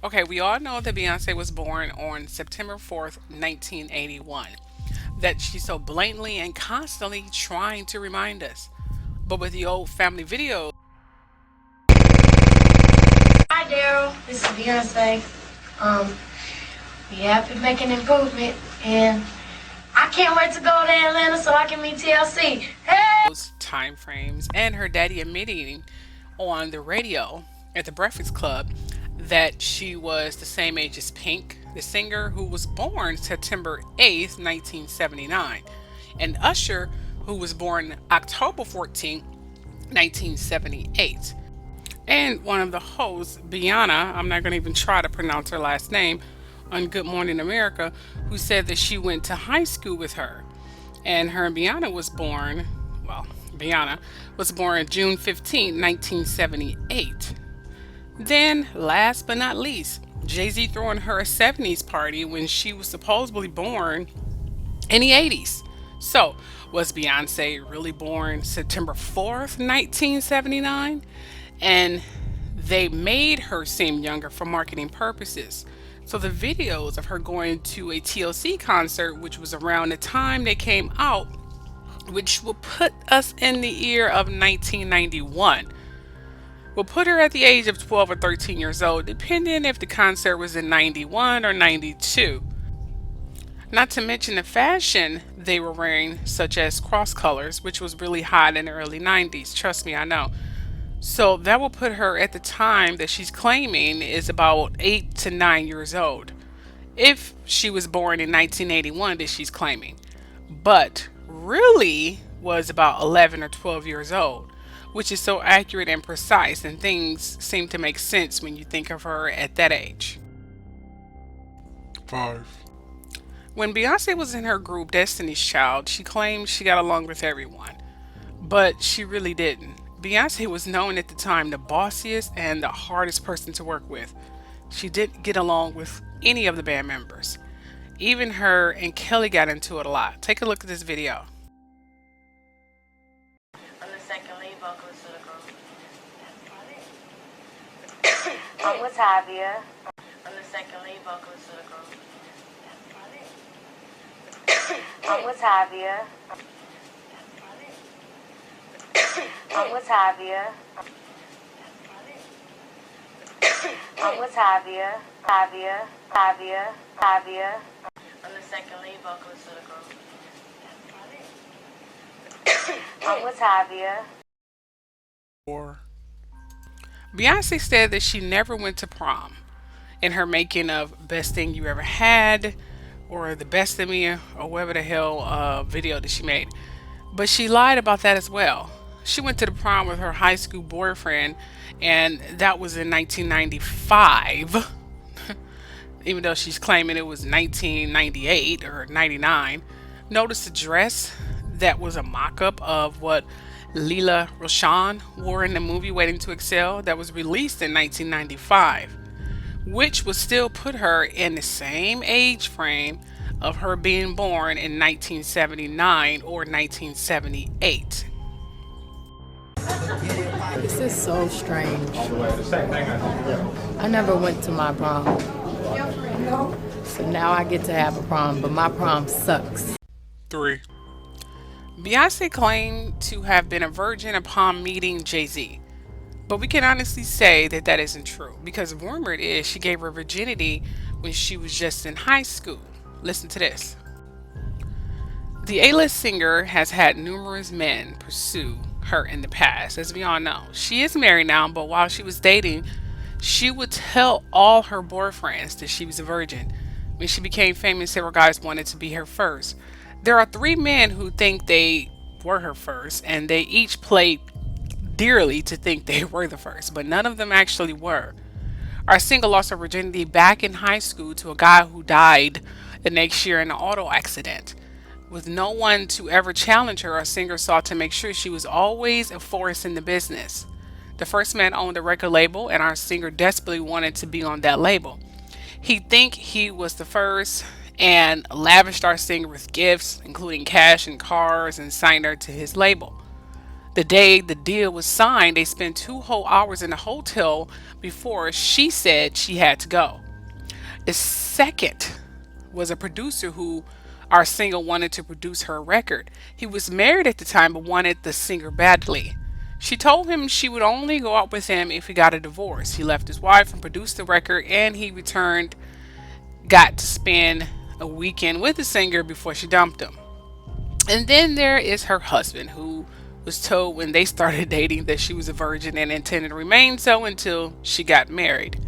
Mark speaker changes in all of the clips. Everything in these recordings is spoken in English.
Speaker 1: Okay, we all know that Beyonce was born on September 4th, 1981. That she's so blatantly and constantly trying to remind us. But with the old family videos,
Speaker 2: Hi, Daryl. This is Beyonce. Um, we have been making improvement, and I can't wait to go to Atlanta so I can meet TLC. Hey!
Speaker 1: time frames, and her daddy admitting on the radio at the Breakfast Club that she was the same age as Pink, the singer who was born September 8th, 1979, and Usher, who was born October 14th, 1978. And one of the hosts, Biana, I'm not going to even try to pronounce her last name, on Good Morning America, who said that she went to high school with her. And her and Biana was born, well, Biana was born June 15th, 1978. Then, last but not least, Jay Z throwing her a 70s party when she was supposedly born in the 80s. So, was Beyonce really born September 4th, 1979? And they made her seem younger for marketing purposes. So the videos of her going to a TLC concert, which was around the time they came out, which will put us in the year of 1991, will put her at the age of 12 or 13 years old, depending if the concert was in 91 or 92. Not to mention the fashion they were wearing, such as cross colors, which was really hot in the early 90s. Trust me, I know. So that will put her at the time that she's claiming is about 8 to 9 years old. If she was born in 1981, that she's claiming, but really was about 11 or 12 years old, which is so accurate and precise, and things seem to make sense when you think of her at that age.
Speaker 3: Five.
Speaker 1: When Beyonce was in her group Destiny's Child, she claimed she got along with everyone, but she really didn't. Beyonce was known at the time the bossiest and the hardest person to work with. She didn't get along with any of the band members. Even her and Kelly got into it a lot. Take a look at this video.
Speaker 2: I'm the second lead vocalist of the group. I'm with Tavia. I'm the second lead vocalist of the group. I'm with Tavia. I'm with Tavia. I'm with Tavia. Tavia. I'm the second lead vocalist of the group. I'm with Tavia.
Speaker 3: Four.
Speaker 1: Beyonce said that she never went to prom in her making of Best Thing You Ever Had or The Best of Me or whatever the hell video that she made. But she lied about that as well. She went to the prom with her high school boyfriend, and that was in 1995, even though she's claiming it was 1998 or 99. Notice the dress that was a mock up of what Leela Roshan wore in the movie Waiting to Excel that was released in 1995, which would still put her in the same age frame of her being born in 1979 or 1978.
Speaker 4: This is so strange. I never went to my prom. So now I get to have a prom, but my prom sucks.
Speaker 3: Three.
Speaker 1: Beyonce claimed to have been a virgin upon meeting Jay Z, but we can honestly say that that isn't true because rumored is she gave her virginity when she was just in high school. Listen to this. The A-list singer has had numerous men pursue her in the past, as we all know. She is married now, but while she was dating, she would tell all her boyfriends that she was a virgin. When she became famous, several guys wanted to be her first. There are three men who think they were her first, and they each played dearly to think they were the first, but none of them actually were. Our singer lost her virginity back in high school to a guy who died the next year in an auto accident. With no one to ever challenge her, our singer sought to make sure she was always a force in the business. The first man owned a record label, and our singer desperately wanted to be on that label. He'd think he was the first and lavished our singer with gifts, including cash and cars, and signed her to his label. The day the deal was signed, they spent 2 whole hours in the hotel before she said she had to go. The second was a producer who our singer wanted to produce her record. He was married at the time but wanted the singer badly. She told him she would only go out with him if he got a divorce. He left his wife and produced the record, and he returned, got to spend a weekend with the singer before she dumped him. And then there is her husband, who was told when they started dating that she was a virgin and intended to remain so until she got married.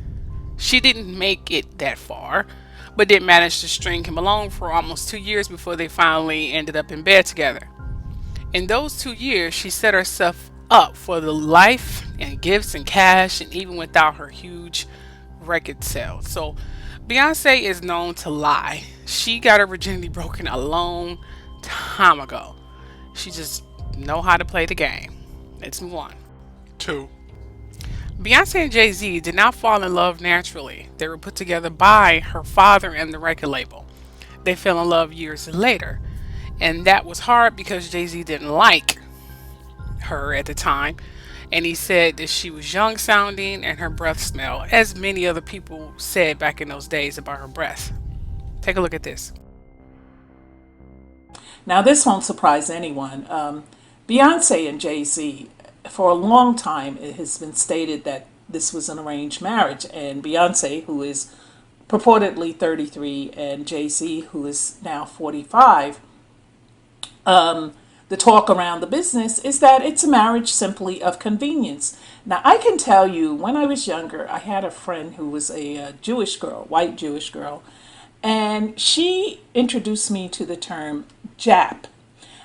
Speaker 1: She didn't make it that far, but did manage to string him along for almost 2 years before they finally ended up in bed together. In those 2 years, she set herself up for the life and gifts and cash, and even without her huge record sales. So, Beyonce is known to lie. She got her virginity broken a long time ago. She just know how to play the game. Let's move on.
Speaker 3: 2.
Speaker 1: Beyonce and Jay-Z did not fall in love naturally. They were put together by her father and the record label. They fell in love years later. And that was hard because Jay-Z didn't like her at the time. And he said that she was young sounding and her breath smelled, as many other people said back in those days about her breath. Take a look at this.
Speaker 5: Now, this won't surprise anyone. Beyonce and Jay-Z, for a long time, it has been stated that this was an arranged marriage. And Beyonce, who is purportedly 33, and Jay-Z, who is now 45, the talk around the business is that it's a marriage simply of convenience. Now, I can tell you, when I was younger, I had a friend who was a Jewish girl, white Jewish girl, and she introduced me to the term Jap.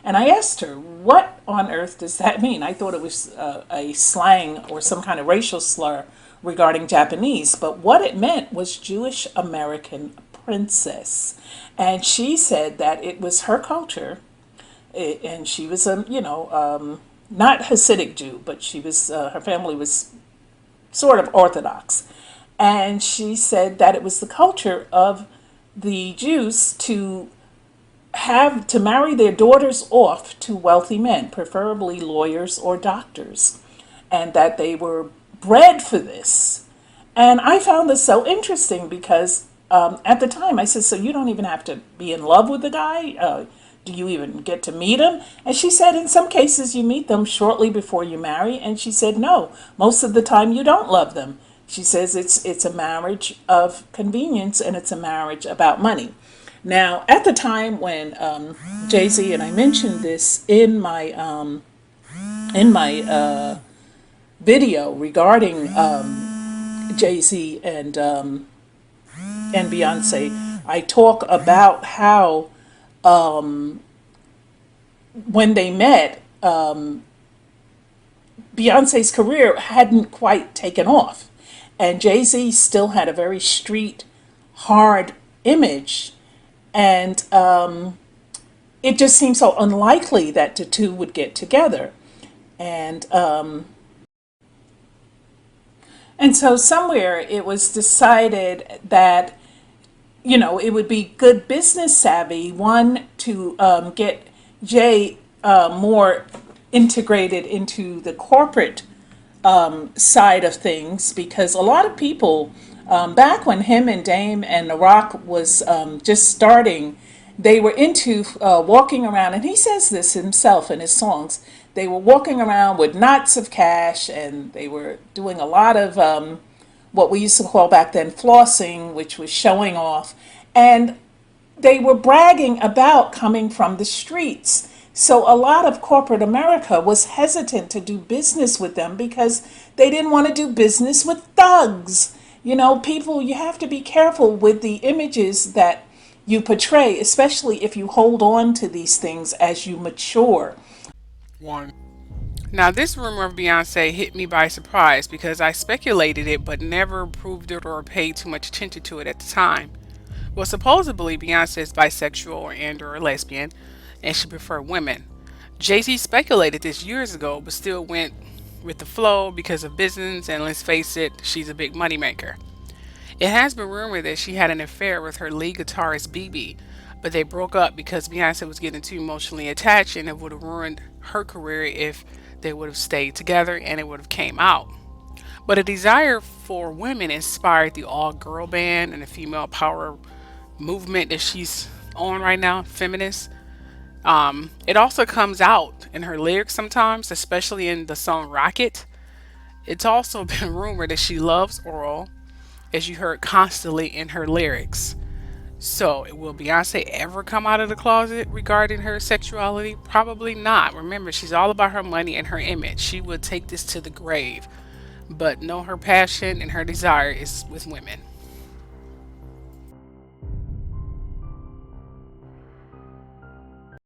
Speaker 5: And I asked her, what on earth does that mean? I thought it was a slang or some kind of racial slur regarding Japanese, but what it meant was Jewish American princess. And she said that it was her culture, and she was a, not Hasidic Jew, but she was, her family was sort of Orthodox. And she said that it was the culture of the Jews to marry their daughters off to wealthy men, preferably lawyers or doctors, and that they were bred for this. And I found this so interesting because at the time I said, so you don't even have to be in love with the guy? Do you even get to meet him? And she said, in some cases you meet them shortly before you marry. And she said, no, most of the time you don't love them. She says it's a marriage of convenience, and it's a marriage about money. Now, at the time when Jay-Z, and I mentioned this in my video regarding Jay-Z and Beyonce, I talk about how when they met, Beyonce's career hadn't quite taken off, and Jay-Z still had a very street, hard image. And it just seemed so unlikely that the two would get together. And so somewhere it was decided that, it would be good business savvy, one, to get Jay more integrated into the corporate side of things, because a lot of people, back when him and Dame and The Rock was just starting, they were into walking around, and he says this himself in his songs, they were walking around with knots of cash, and they were doing a lot of what we used to call back then flossing, which was showing off, and they were bragging about coming from the streets. So a lot of corporate America was hesitant to do business with them because they didn't want to do business with thugs. People, you have to be careful with the images that you portray, especially if you hold on to these things as you mature.
Speaker 3: 1.
Speaker 1: Now, this rumor of Beyonce hit me by surprise because I speculated it but never proved it or paid too much attention to it at the time. Well, supposedly Beyonce is bisexual or lesbian, and she preferred women. Jay-Z speculated this years ago but still went with the flow because of business, and let's face it, she's a big moneymaker. It has been rumored that she had an affair with her lead guitarist BB, but they broke up because Beyonce was getting too emotionally attached, and it would have ruined her career if they would have stayed together and it would have came out. But a desire for women inspired the all girl band and the female power movement that she's on right now, feminist. It also comes out in her lyrics sometimes, especially in the song Rocket. It's also been rumored that she loves oral, as you heard constantly in her lyrics. So, will Beyonce ever come out of the closet regarding her sexuality? Probably not. Remember, she's all about her money and her image. She would take this to the grave. But no, her passion and her desire is with women.